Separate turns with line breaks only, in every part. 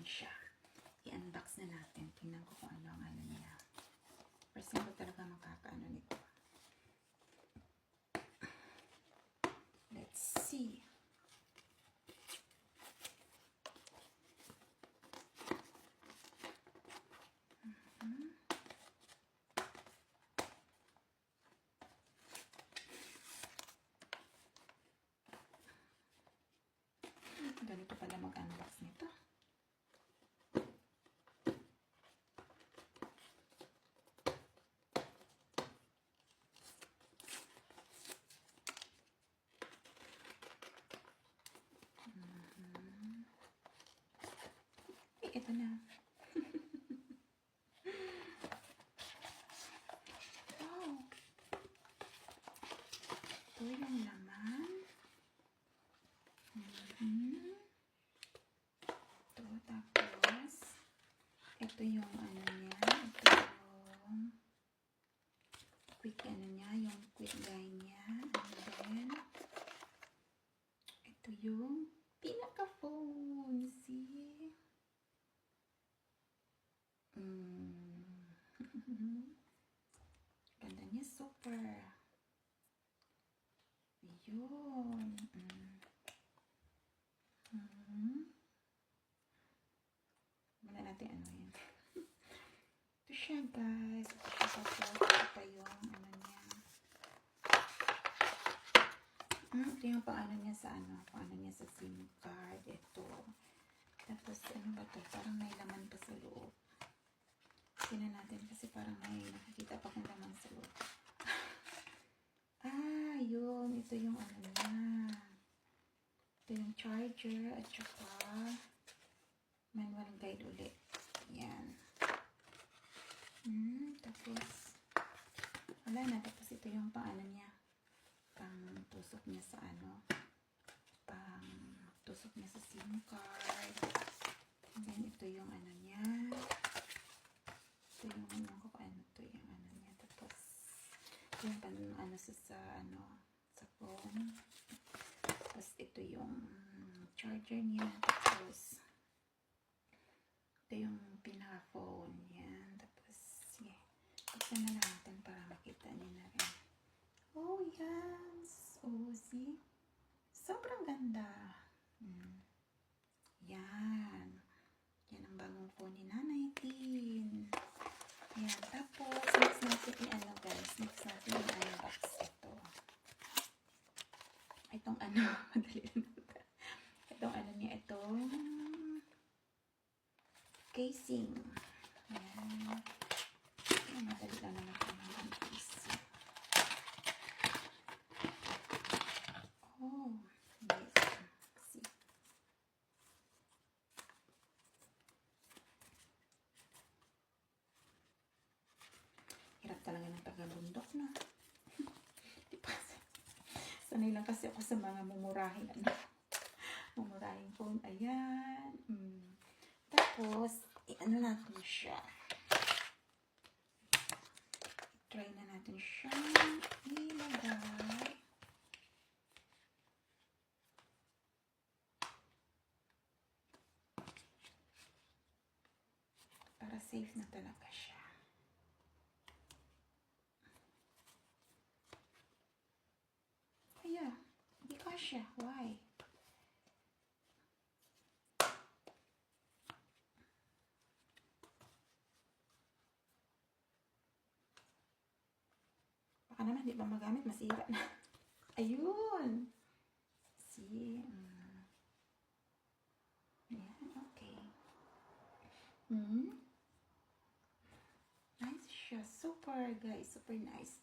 natin siya. I-unbox na natin. Tingnan ko kung ano ang ano niya. First time ko talaga makakaano nito. Let's see. Ganito pala mag-unbox nito. Ito na. Wow. Ito yung laman. Ito, tapos ito yung ano niya. Ito yung quick ano niya, yung quick line niya. And then ito yung pinaka-phone. See? Ganda niya, super. Yun. Muna natin ano yun. Ito siya, guys. Ito yung ano niya. Ito yung paano niya sa ano. Paano niya sa SIM card. Ito. Tapos ano ba ito? Parang may laman pa sa loob. Tingnan natin kasi parang may nakikita pa kung laman sa loob. Yun. Ito yung ano niya. Ito yung charger at saka manual guide ulit. Yan. Tapos wala na. Tapos ito yung paano niya. Pang tusok niya sa ano. Pang tusok niya sa SIM card. And then ito yung ano niya. Ito yung ano to yung ano niya. Tapos yung pan ano sa ano sa phone. Tapos ito yung charger niya. Tapos ito yung pinaka-phone. Yan. Tapos yeah. Buksan na natin para makita niyo na rin. Oh yes. Oh see. Sobrang ganda. Yan. Yan ang bagong phone ni Nanay Tin. Yan. Tapos, next natin i-ano guys. Next natin i-unbox ito. Itong ano. Madali na ito. Itong ano niya. Itong casing. Yan. Yan. Madali lang naman ito ng casing. Oh. Yes. See. Hirap talaga ng taga-bundok, no? Di ba? Sanay lang kasi ako sa mga mumurahing ano. Mumurahing phone. Ayan. Tapos, i-ano natin siya. Try na natin siya. Ilagay. Para safe na talaga siya. Kaya, hindi ka siya. Why? Baka naman, di ba magamit? Masira na. Ayun! See? Ayan, okay. Nice siya. Super, guys. Super nice.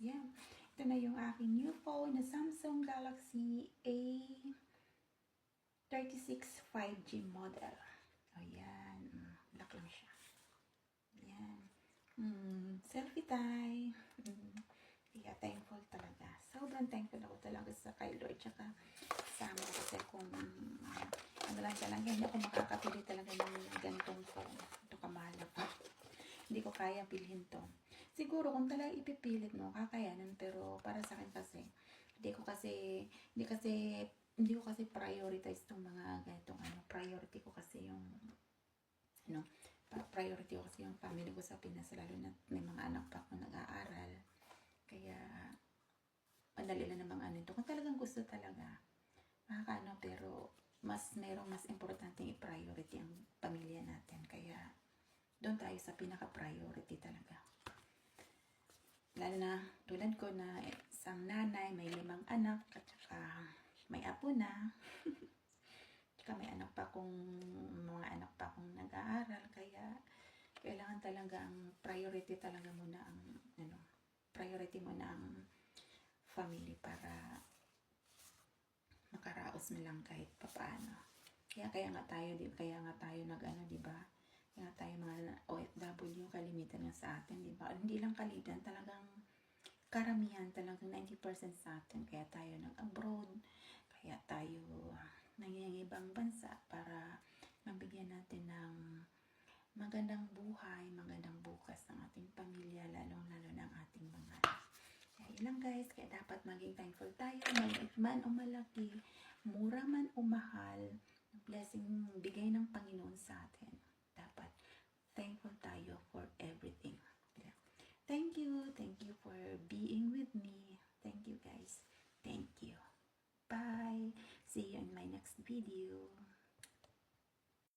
Yan. Ito na yung aking new phone na Samsung Galaxy A36 5G model. Ayan. Black lang siya. Ayan. Selfie time. Yeah, thankful talaga. Sobrang thankful ako talaga sa kay Lord. Tsaka sama kasi kung ano lang talaga, hindi ako makakapili talaga ng ganitong phone. Ito kamahal na po. Hindi ko kaya bilhin to. Siguro kung talaga ipipilit mo, kakayanan. Pero para sa akin kasi, hindi ko kasi prioritize tong mga ganitong ano. Priority ko kasi yung priority ko kasi yung family ko sa Pinas, lalo na may mga anak pa akong nag-aaral. Kaya, madali lang namang ano ito. Kung talagang gusto talaga, makakaano, pero merong mas importante i-priority ang pamilya natin. Kaya, doon tayo sa pinaka-priority talaga. Lalo na, tulad ko na isang nanay, may 5 anak, at saka may apo na. Tsaka may mga anak pa akong nag-aaral. Kaya, kailangan talaga ang priority talaga muna ang, priority muna ang family para makaraos na lang kahit papaano. Kaya nga tayo di ba? Kaya nga tayo mga OFW, kalimitan nga sa atin, di ba? Hindi lang kalimitan, talagang karamihan, talagang 90% sa atin. Kaya tayo nag-abroad, kaya tayo nangingibang bansa para mabigyan natin ng magandang buhay, magandang bukas ng ating pamilya, lalong-lalo na ang ating mga anak. Kaya yun lang guys, kaya dapat maging thankful tayo, maliit man o malaki, mura man o mahal, blessing bigay ng Panginoon sa atin. Dapat thankful tayo for everything. Yeah. Thank you for being with me. Thank you guys. Thank you. Bye. See you in my next video.